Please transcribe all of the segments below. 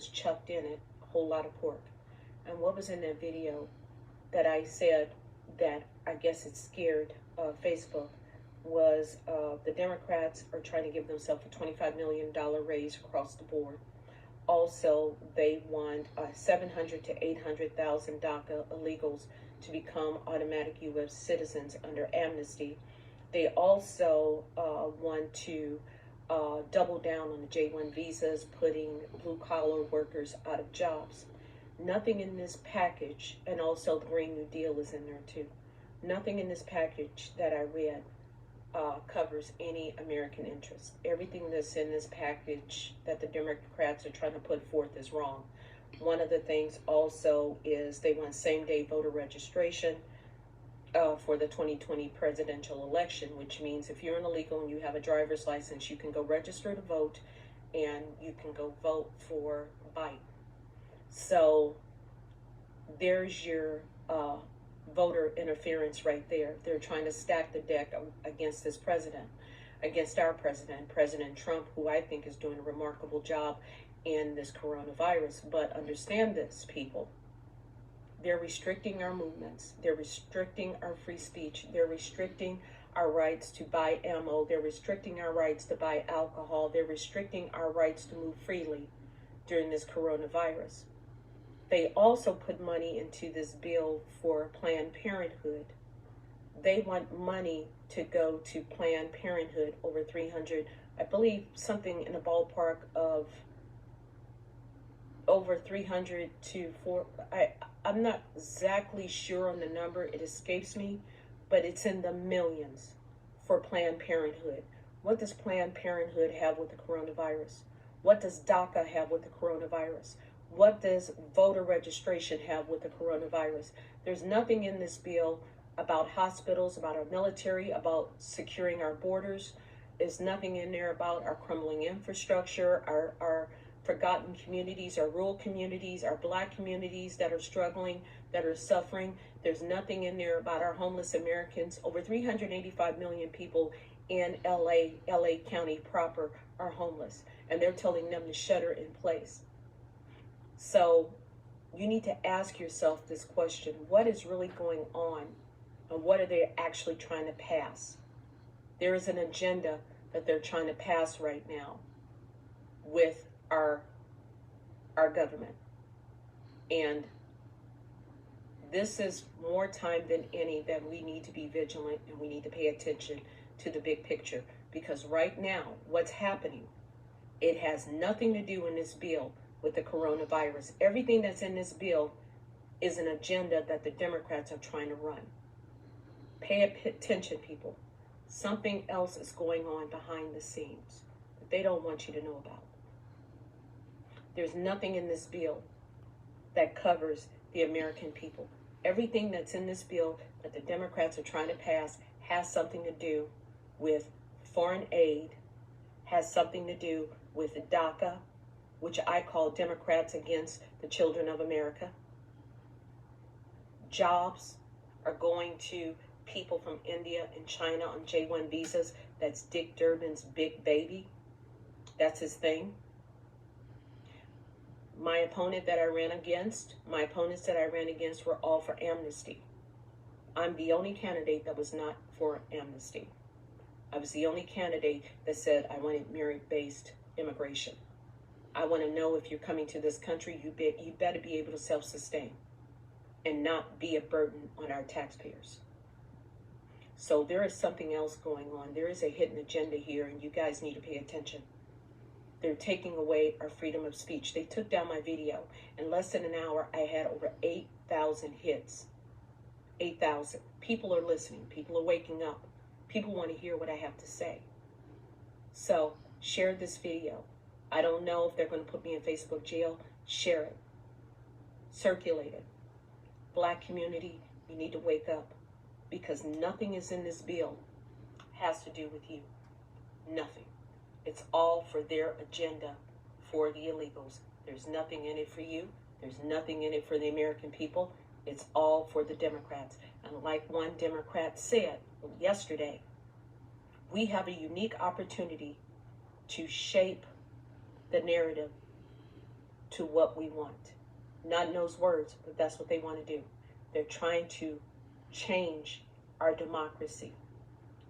was chucked in it, a whole lot of pork. And what was in that video that I said that I guess it scared Facebook was the Democrats are trying to give themselves a $25 million raise across the board. Also, they want 700 to 800,000 DACA illegals to become automatic U.S. citizens under amnesty. They also want to double down on the J-1 visas, putting blue-collar workers out of jobs. Nothing in this package, and also the Green New Deal is in there too. Nothing in this package that I read covers any American interest. Everything that's in this package that the Democrats are trying to put forth is wrong. One of the things also is they want same-day voter registration for the 2020 presidential election, which means if you're an illegal and you have a driver's license, you can go register to vote and you can go vote for Biden. So there's your voter interference right there. They're trying to stack the deck against this president, against our president, President Trump, who I think is doing a remarkable job in this coronavirus. But understand this, people. They're restricting our movements. They're restricting our free speech. They're restricting our rights to buy ammo. They're restricting our rights to buy alcohol. They're restricting our rights to move freely during this coronavirus. They also put money into this bill for Planned Parenthood. They want money to go to Planned Parenthood, over 300, I believe something in the ballpark of over 300 to 4. I'm not exactly sure on the number, it escapes me, but it's in the millions for Planned Parenthood. What does Planned Parenthood have with the coronavirus? What does DACA have with the coronavirus? What does voter registration have with the coronavirus? There's nothing in this bill about hospitals, about our military, about securing our borders. There's nothing in there about our crumbling infrastructure, our forgotten communities, our rural communities, our Black communities that are struggling, that are suffering. There's nothing in there about our homeless Americans. Over 385 million people in LA County proper are homeless, and they're telling them to shelter in place. So you need to ask yourself this question: what is really going on, and what are they actually trying to pass? There is an agenda that they're trying to pass right now with our government. And this is more time than any that we need to be vigilant, and we need to pay attention to the big picture. Because right now, what's happening, it has nothing to do in this bill with the coronavirus. Everything that's in this bill is an agenda that the Democrats are trying to run. Pay attention, people. Something else is going on behind the scenes that they don't want you to know about. There's nothing in this bill that covers the American people. Everything that's in this bill that the Democrats are trying to pass has something to do with foreign aid, has something to do with DACA, which I call Democrats Against the Children of America. Jobs are going to people from India and China on J-1 visas. That's Dick Durbin's big baby. That's his thing. My opponents that I ran against were all for amnesty. I'm the only candidate that was not for amnesty. I was the only candidate that said I wanted merit-based immigration. I want to know if you're coming to this country, you better be able to self-sustain and not be a burden on our taxpayers. So there is something else going on. There is a hidden agenda here, and you guys need to pay attention. They're taking away our freedom of speech. They took down my video. In less than an hour, I had over 8,000 hits. 8,000. People are listening. People are waking up. People want to hear what I have to say. So share this video. I don't know if they're going to put me in Facebook jail. Share it. Circulate it. Black community, you need to wake up, because nothing is in this bill has to do with you. Nothing. It's all for their agenda for the illegals. There's nothing in it for you. There's nothing in it for the American people. It's all for the Democrats. And like one Democrat said yesterday, we have a unique opportunity to shape the narrative to what we want. Not in those words, but that's what they want to do. They're trying to change our democracy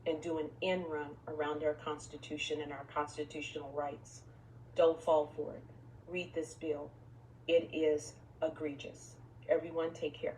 and do an end run around our Constitution and our constitutional rights. Don't fall for it. Read this bill. It is egregious. Everyone, take care.